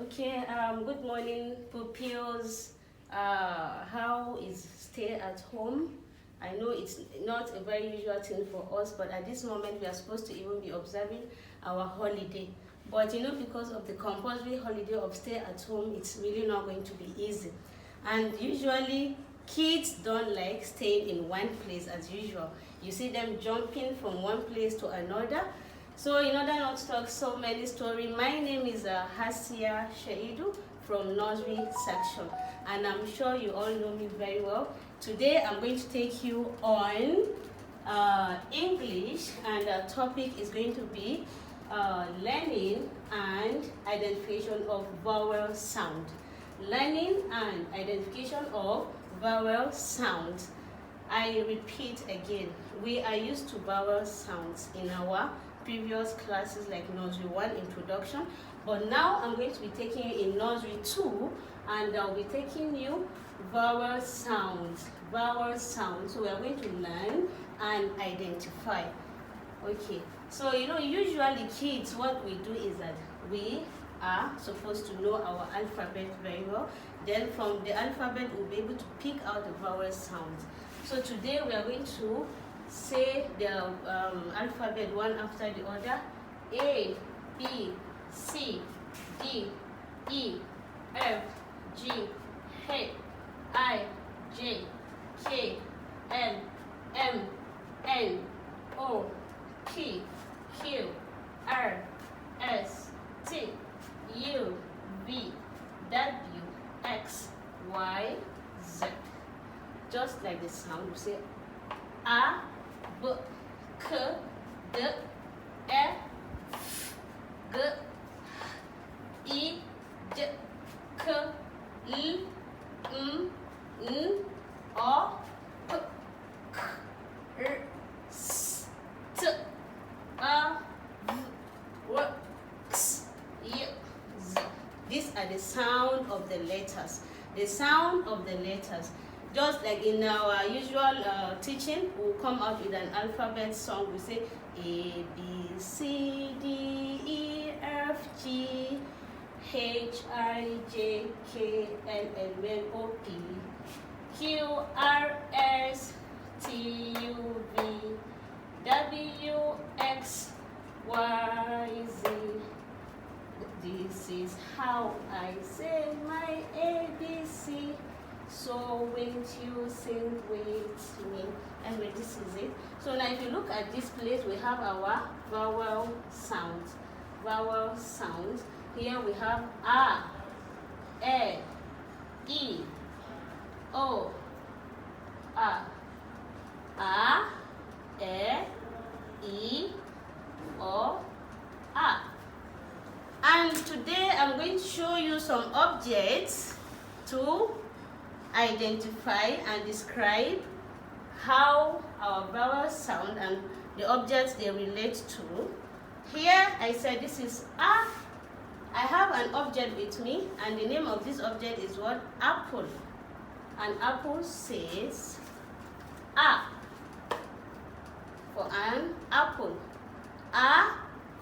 Okay, good morning, pupils. How is stay at home? I know it's not a very usual thing for us, but at this moment we are supposed to even be observing our holiday. But because of the compulsory holiday of stay at home, it's really not going to be easy. And usually, kids don't like staying in one place as usual. You see them jumping from one place to another. So in order not to talk so many stories, my name is Hasia Shaidu from Nursery section, and I'm sure you all know me very well. Today I'm going to take you on English, and the topic is going to be learning and identification of vowel sound. Learning and identification of vowel sounds. I repeat again, we are used to vowel sounds in our previous classes like Nursery 1 introduction, but now I'm going to be taking you in Nursery 2, and I'll be taking you vowel sounds. Vowel sounds. So we are going to learn and identify. Okay, so usually kids, what we do is that we are supposed to know our alphabet very well. Then from the alphabet, we'll be able to pick out the vowel sounds. So today we are going to say the alphabet one after the other. A, B, C, D, E, F, G, H, I, J, K, L, M, N, O, P, Q, R, S, T, U, V, W, X, Y, Z. Just like the sound, you say A, B, K, D, E, F, G, I, J, K, L, M, N, O, P, K, R, S, T, A, V, W, X, Y, Z. These are the sound of the letters. The sound of the letters. Just like in our usual teaching, we'll come out with an alphabet song. We say A, B, C, D, E, F, G, H, I, J, K, L, M, N, O, P, Q, R, S, T, U, V, W, X, Y, Z. This is how I say my ABC. So won't you sing with me? Anyway, this is it. So now if you look at this place, we have our vowel sounds. Vowel sounds. Here we have A, E, O, A, E, O, A. And today I'm going to show you some objects to identify and describe how our vowels sound and the objects they relate to. Here I said this is A. I have an object with me, and the name of this object is what? Apple. An apple says A for an apple. A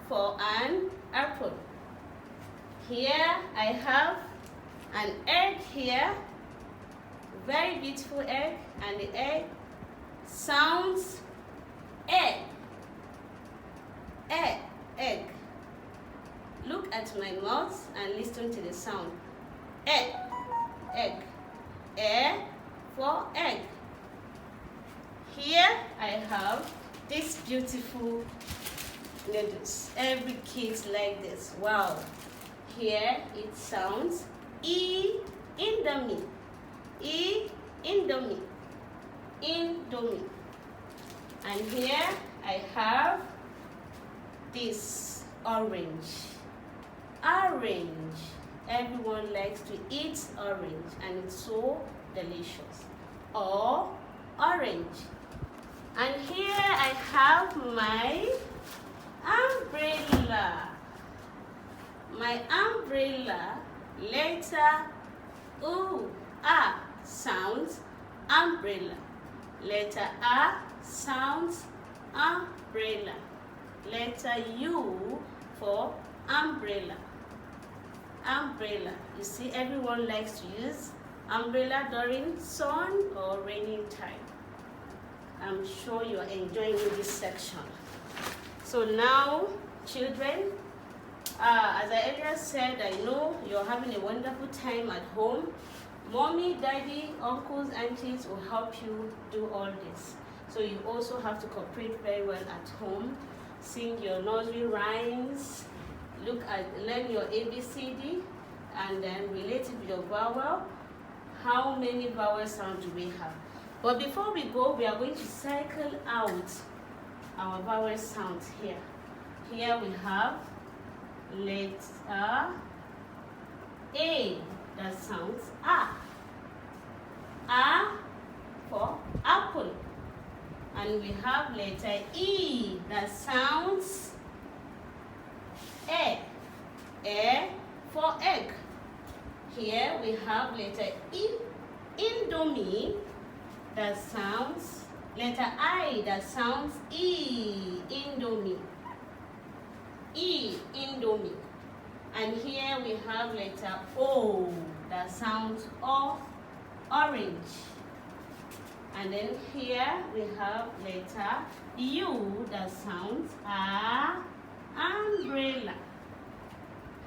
for an apple. Here I have an egg here, very beautiful egg, and the egg sounds egg, egg, egg. Look at my mouth and listen to the sound. Egg, egg, egg for egg. Here I have this beautiful noodles. Every kid like this. Wow. Here it sounds E, Indomie. E, Indomie. Indomie. And here I have this orange. Orange. Everyone likes to eat orange, and it's so delicious. Or orange. And here I have my umbrella. My umbrella, letter U, A sounds umbrella. Letter A sounds umbrella. Letter U for umbrella. umbrella. You see, everyone likes to use umbrella during sun or raining time. I'm sure you are enjoying this section. So now, children, as I earlier said, I know you're having a wonderful time at home. Mommy, daddy, uncles, aunties will help you do all this. So you also have to cooperate very well at home. Sing your nursery rhymes, learn your ABCD, and then relate it with your vowel. How many vowel sounds do we have? But before we go, we are going to cycle out our vowel sounds here. Here we have letter A, that sounds A. A for apple. And we have letter E, that sounds E. E for egg. Here we have letter E, Indomie, that sounds, letter I, that sounds E, Indomie. E, Indomie. And here we have letter O, that sounds O, orange. And then here we have letter U, that sounds A, umbrella.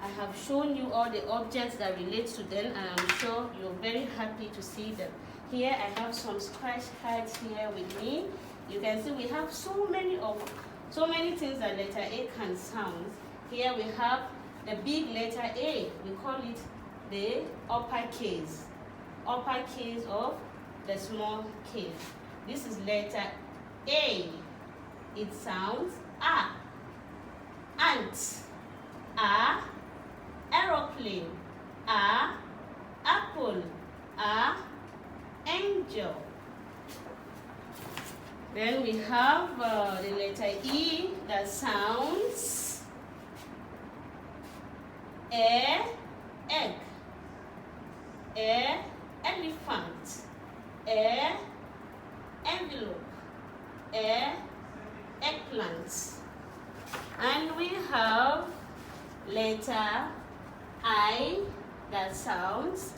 I have shown you all the objects that relate to them, and I'm sure you're very happy to see them. Here I have some scratch cards here with me. You can see we have so many things that letter A can sound. Here we have the big letter A. We call it the uppercase of the small case. This is letter A. It sounds A. Ant. A. Aeroplane. A. Apple. A. Angel. Then we have the letter E that sounds E. Egg. E. Elephant. E. Envelope. E. Eggplant. And we have letter I that sounds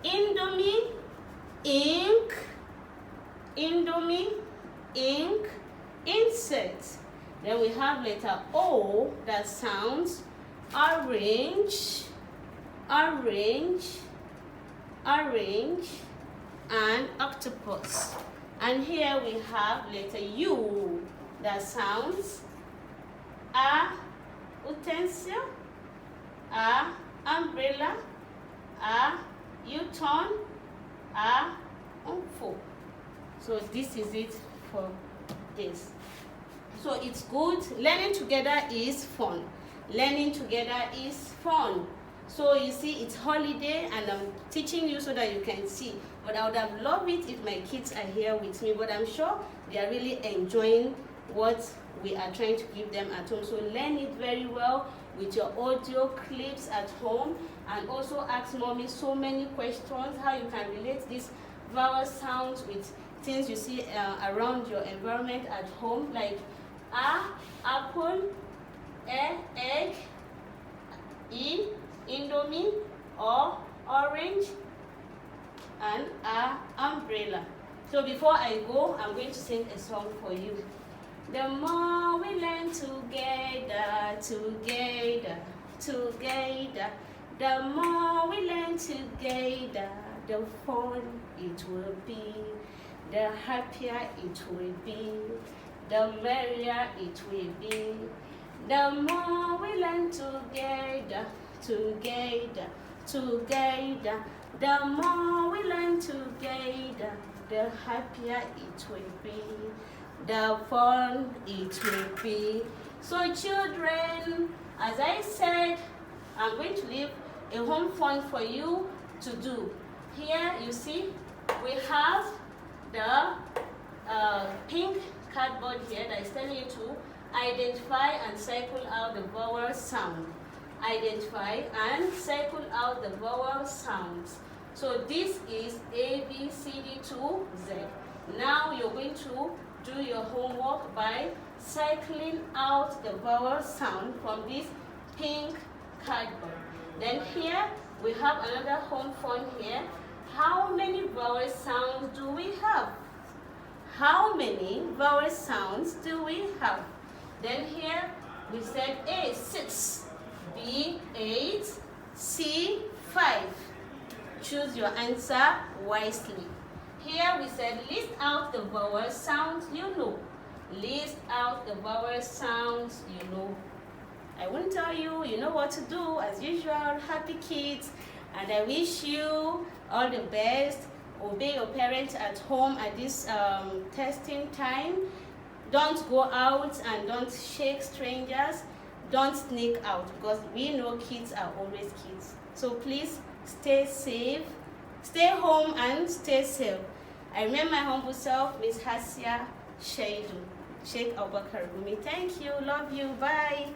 Indomie, ink, Indomie, ink, insect. Then we have letter O that sounds orange, orange, orange, and octopus. And here we have letter U that sounds A, utensil, A, umbrella, A, U-turn, A, unfold. So this is it for this. So it's good. Learning together is fun. Learning together is fun. So you see, it's holiday and I'm teaching you so that you can see. But I would have loved it if my kids are here with me. But I'm sure they are really enjoying what we are trying to give them at home. So learn it very well with your audio clips at home, and also ask mommy so many questions, how you can relate these vowel sounds with things you see around your environment at home, like A, apple, E, egg, E, Indomie, or orange, and A, umbrella. So before I go, I'm going to sing a song for you. The more we learn together, together, together, the more we learn together, the fun it will be, the happier it will be, the merrier it will be. The more we learn together, together, together, the more we learn together, the happier it will be, the fun it will be. So children, as I said, I'm going to leave a home fun for you to do. Here you see we have the pink cardboard here that is telling you to identify and cycle out the vowel sound. Identify and cycle out the vowel sounds. So this is A, B, C, D to Z. Now you're going to do your homework by cycling out the vowel sound from this pink cardboard. Then here we have another home phone here. How many vowel sounds do we have? How many vowel sounds do we have? Then here we said A, 6, B, 8, C, 5. Choose your answer wisely. Here we said list out the vowel sounds you know. List out the vowel sounds you know. I won't tell you, you know what to do as usual. Happy kids, and I wish you all the best. Obey your parents at home at this testing time. Don't go out and don't shake strangers. Don't sneak out, because we know kids are always kids. So please stay safe, stay home and stay safe. I remember my humble self, Miss Hasia Shaidu, Sheikh Abubakar Gumi. Thank you, love you, bye.